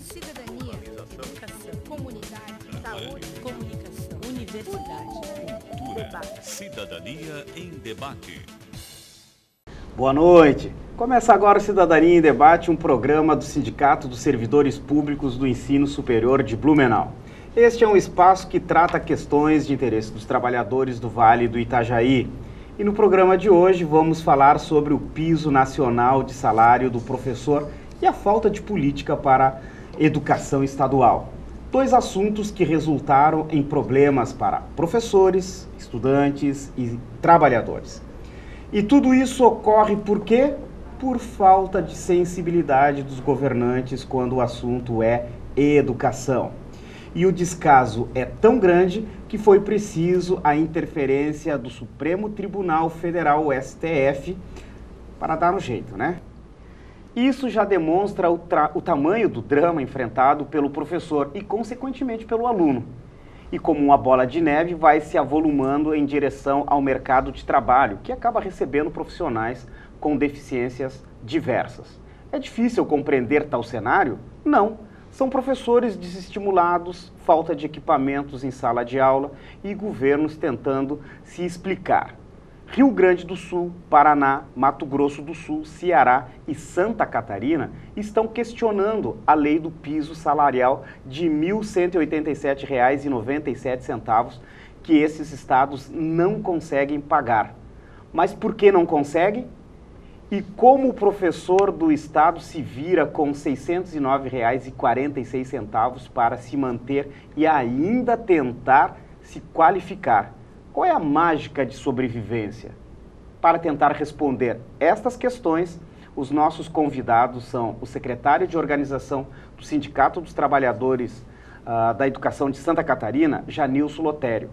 cidadania, educação, comunidade, saúde, comunicação, universidade, cultura, debate. Cidadania em Debate. Boa noite. Começa agora o Cidadania em Debate, um programa do Sindicato dos Servidores Públicos do Ensino Superior de Blumenau. Este é um espaço que trata questões de interesse dos trabalhadores do Vale do Itajaí. E no programa de hoje vamos falar sobre o piso nacional de salário do professor e a falta de política para a educação estadual. Dois assuntos que resultaram em problemas para professores, estudantes e trabalhadores. E tudo isso ocorre por quê? Por falta de sensibilidade dos governantes quando o assunto é educação. E o descaso é tão grande que foi preciso a interferência do Supremo Tribunal Federal, o STF, para dar um jeito, né? Isso já demonstra o tamanho do drama enfrentado pelo professor e, consequentemente, pelo aluno. E como uma bola de neve, vai se avolumando em direção ao mercado de trabalho, que acaba recebendo profissionais com deficiências diversas. É difícil compreender tal cenário? Não. São professores desestimulados, falta de equipamentos em sala de aula e governos tentando se explicar. Rio Grande do Sul, Paraná, Mato Grosso do Sul, Ceará e Santa Catarina estão questionando a lei do piso salarial de R$ 1.187,97 que esses estados não conseguem pagar. Mas por que não conseguem? E como o professor do estado se vira com R$ 609,46 para se manter e ainda tentar se qualificar? Qual é a mágica de sobrevivência? Para tentar responder estas questões, os nossos convidados são o secretário de organização do Sindicato dos Trabalhadores da Educação de Santa Catarina, Janilson Lotério,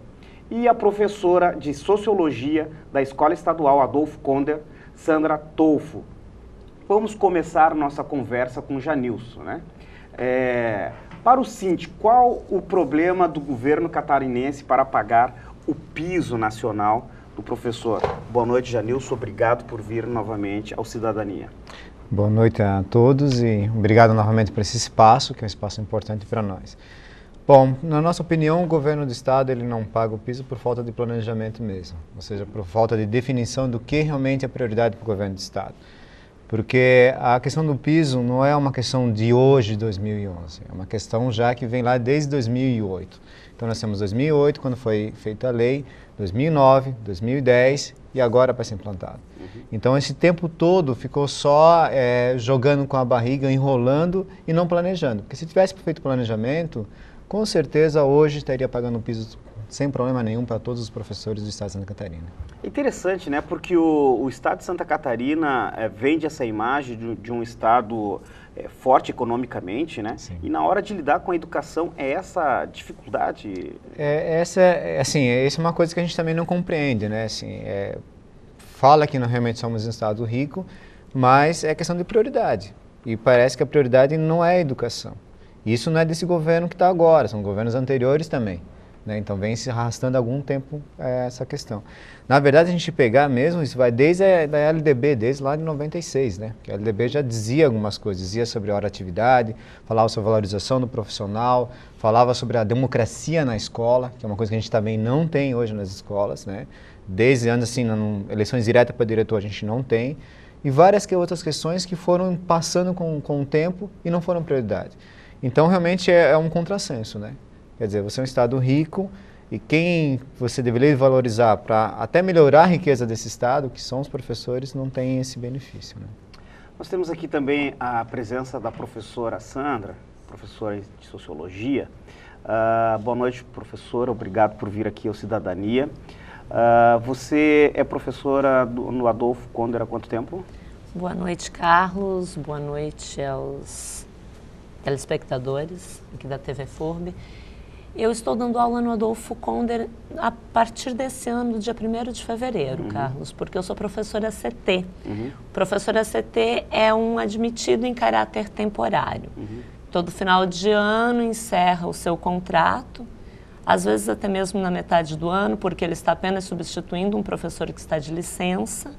e a professora de Sociologia da Escola Estadual Adolfo Konder, Sandra Tolfo. Vamos começar nossa conversa com o Janilson, né? Para o Sint, qual o problema do governo catarinense para pagar o piso nacional do professor? Boa noite, Janilson. Obrigado por vir novamente ao Cidadania. Boa noite a todos e obrigado novamente por esse espaço, que é um espaço importante para nós. Bom, na nossa opinião, o governo do estado ele não paga o piso por falta de planejamento mesmo, ou seja, por falta de definição do que realmente é prioridade para o governo do estado. Porque a questão do piso não é uma questão de hoje, de 2011, é uma questão já que vem lá desde 2008. Então nós temos 2008, quando foi feita a lei, 2009, 2010 e agora para ser implantado. Então esse tempo todo ficou só jogando com a barriga, enrolando e não planejando. Porque se tivesse feito planejamento, com certeza hoje estaria pagando o piso sem problema nenhum para todos os professores do estado de Santa Catarina. Interessante, né? Porque o estado de Santa Catarina vende essa imagem de um estado forte economicamente, né? Sim. E na hora de lidar com a educação é essa dificuldade? Essa é uma coisa que a gente também não compreende, né? Assim, fala que não realmente somos um estado rico, mas é questão de prioridade. E parece que a prioridade não é a educação. Isso não é desse governo que está agora, são governos anteriores também. Né? Então vem se arrastando há algum tempo essa questão. Na verdade, a gente pegar mesmo, isso vai desde a LDB, desde lá de 96, né? Que a LDB já dizia algumas coisas, dizia sobre a hora-atividade, falava sobre a valorização do profissional, falava sobre a democracia na escola, que é uma coisa que a gente também não tem hoje nas escolas, né? Desde anos assim, eleições diretas para diretor a gente não tem, e várias outras questões que foram passando com o tempo e não foram prioridade. Então, realmente é um contrassenso, né? Quer dizer, você é um estado rico e quem você deveria valorizar para até melhorar a riqueza desse estado, que são os professores, não tem esse benefício, né? Nós temos aqui também a presença da professora Sandra, professora de Sociologia. Boa noite, professora. Obrigado por vir aqui ao Cidadania. Você é professora no Adolfo Konder há quanto tempo? Boa noite, Carlos. Boa noite aos telespectadores aqui da TV FURB. Eu estou dando aula no Adolfo Konder a partir desse ano, dia 1º de fevereiro, Carlos, porque eu sou professora CT. Professora CT é um admitido em caráter temporário. Todo final de ano encerra o seu contrato, às vezes até mesmo na metade do ano, porque ele está apenas substituindo um professor que está de licença.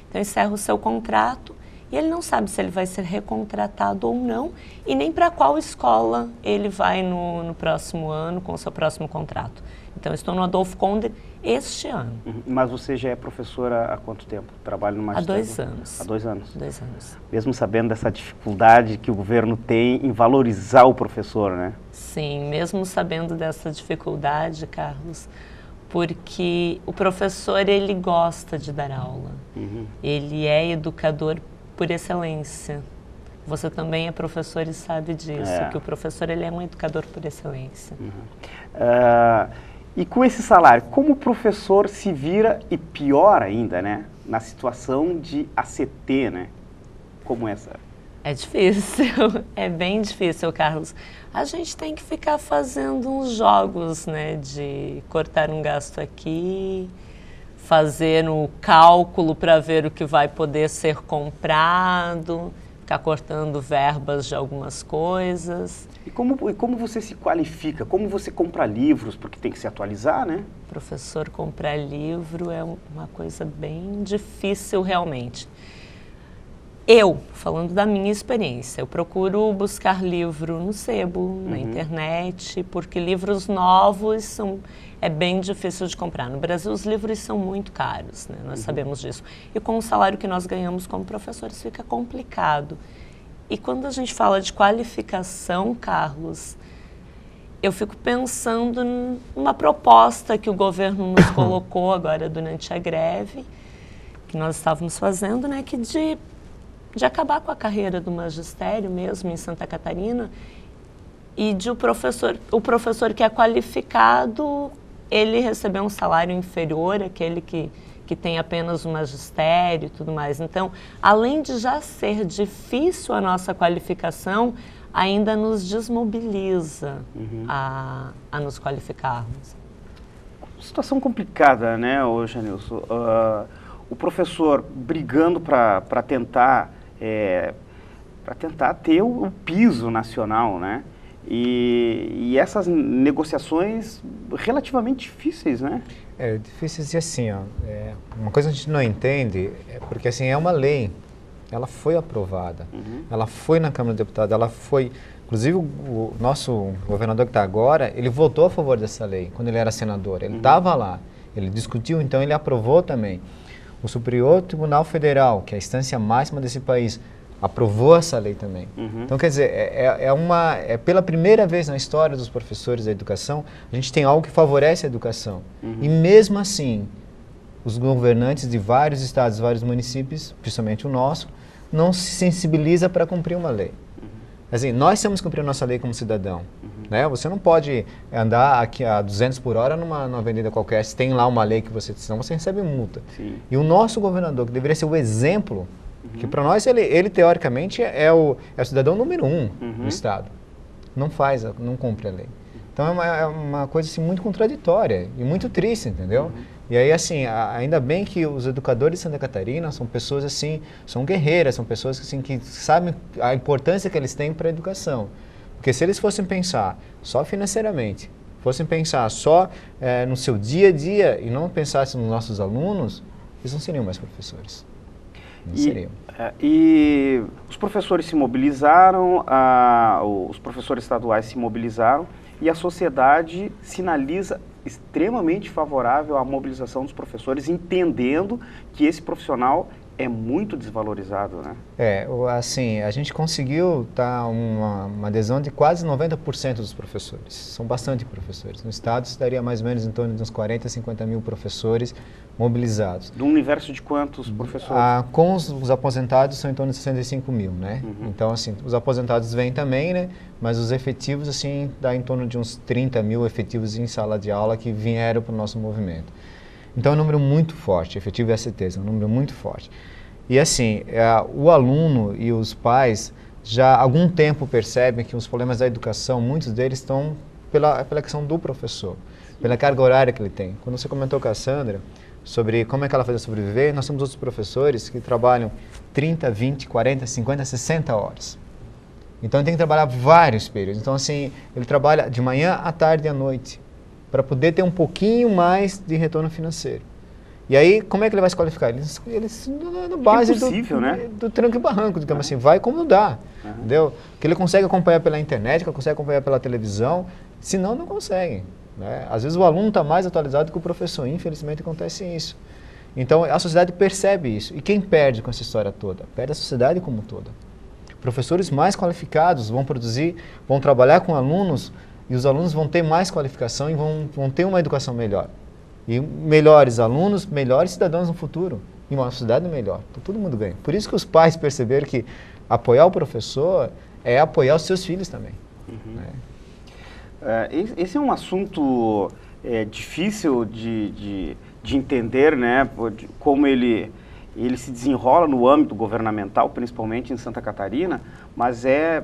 Então encerra o seu contrato e ele não sabe se ele vai ser recontratado ou não, e nem para qual escola ele vai no próximo ano com o seu próximo contrato. Então, eu estou no Adolfo Konder este ano. Mas você já é professora há quanto tempo? Trabalha no magistério? Há 2 anos. Há 2 anos? 2 anos. Mesmo sabendo dessa dificuldade que o governo tem em valorizar o professor, né? Sim, mesmo sabendo dessa dificuldade, Carlos, porque o professor, ele gosta de dar aula. Ele é educador por excelência. Você também é professor e sabe disso, que o professor, ele é um educador por excelência. E com esse salário, como o professor se vira, e pior ainda, né, na situação de ACT, né, como essa? É difícil, é bem difícil, Carlos. A gente tem que ficar fazendo uns jogos, né, de cortar um gasto aqui, fazer um cálculo para ver o que vai poder ser comprado, ficar cortando verbas de algumas coisas. E como você se qualifica? Como você compra livros? Porque tem que se atualizar, né? Professor, comprar livro é uma coisa bem difícil realmente. Eu, falando da minha experiência, eu procuro buscar livro no sebo, na internet, porque livros novos é bem difícil de comprar. No Brasil, os livros são muito caros, né? Nós sabemos disso. E com o salário que nós ganhamos como professores, fica complicado. E quando a gente fala de qualificação, Carlos, eu fico pensando numa proposta que o governo nos colocou agora durante a greve, que nós estávamos fazendo, né, que de acabar com a carreira do magistério mesmo em Santa Catarina e de o professor que é qualificado, ele receber um salário inferior àquele que tem apenas o magistério e tudo mais. Então, além de já ser difícil a nossa qualificação, ainda nos desmobiliza a nos qualificarmos. Situação complicada, né, Janilson? O professor brigando para tentar ter o piso nacional, né? E essas negociações relativamente difíceis, né? É difícil dizer assim, ó, uma coisa que a gente não entende, porque assim, é uma lei, ela foi aprovada, ela foi na Câmara dos Deputados, ela foi, inclusive o nosso governador que está agora, ele votou a favor dessa lei, quando ele era senador, ele estava lá, ele discutiu, então ele aprovou também. O Superior Tribunal Federal, que é a instância máxima desse país, aprovou essa lei também. Então, quer dizer, pela primeira vez na história dos professores da educação, a gente tem algo que favorece a educação. E mesmo assim, os governantes de vários estados, vários municípios, principalmente o nosso, não se sensibiliza para cumprir uma lei. Assim, nós temos que cumprir a nossa lei como cidadão. Né? Você não pode andar aqui a 200 por hora numa avenida qualquer, se tem lá uma lei que você... Senão você recebe multa. Sim. E o nosso governador, que deveria ser o exemplo, que para nós ele teoricamente é o cidadão número 1 do Estado. Não cumpre a lei. Então é uma coisa assim, muito contraditória e muito triste, entendeu? E aí, assim, ainda bem que os educadores de Santa Catarina são pessoas assim, são guerreiras, são pessoas assim, que sabem a importância que eles têm para a educação. Porque se eles fossem pensar só financeiramente, fossem pensar só no seu dia a dia e não pensassem nos nossos alunos, eles não seriam mais professores. Não seriam. E os professores se mobilizaram, os professores estaduais se mobilizaram e a sociedade sinaliza extremamente favorável à mobilização dos professores, entendendo que esse profissional é muito desvalorizado, né? Assim, a gente conseguiu uma adesão de quase 90% dos professores. São bastante professores. No estado estaria mais ou menos em torno de uns 40, 50 mil professores mobilizados. Do universo de quantos professores? Com os aposentados são em torno de 65 mil, né? Então, assim, os aposentados vêm também, né? Mas os efetivos, assim, dá em torno de uns 30 mil efetivos em sala de aula que vieram para o nosso movimento. Então é um número muito forte, efetivo e ACTs, é um número muito forte. E assim, o aluno e os pais já há algum tempo percebem que os problemas da educação, muitos deles estão pela questão do professor, pela carga horária que ele tem. Quando você comentou com a Sandra sobre como é que ela faz sobreviver, nós temos outros professores que trabalham 30, 20, 40, 50, 60 horas. Então ele tem que trabalhar vários períodos. Então assim, ele trabalha de manhã à tarde e à noite, para poder ter um pouquinho mais de retorno financeiro. E aí, como é que ele vai se qualificar? Eles na base do tranco e barranco, digamos assim, vai como dá, entendeu? Que ele consegue acompanhar pela internet, que ele consegue acompanhar pela televisão, senão não consegue, né? Às vezes o aluno está mais atualizado que o professor, infelizmente acontece isso. Então, a sociedade percebe isso. E quem perde com essa história toda? Perde a sociedade como toda. Professores mais qualificados vão trabalhar com alunos, e os alunos vão ter mais qualificação e vão ter uma educação melhor. E melhores alunos, melhores cidadãos no futuro. E uma sociedade melhor. Então, todo mundo ganha. Por isso que os pais perceberam que apoiar o professor é apoiar os seus filhos também. Né? Esse é um assunto difícil de entender, né? Como ele se desenrola no âmbito governamental, principalmente em Santa Catarina, mas é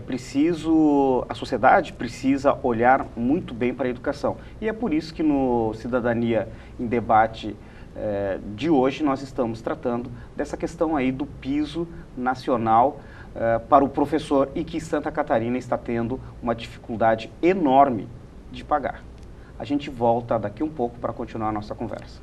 preciso, a sociedade precisa olhar muito bem para a educação. E é por isso que no Cidadania em Debate de hoje nós estamos tratando dessa questão aí do piso nacional para o professor e que Santa Catarina está tendo uma dificuldade enorme de pagar. A gente volta daqui um pouco para continuar a nossa conversa.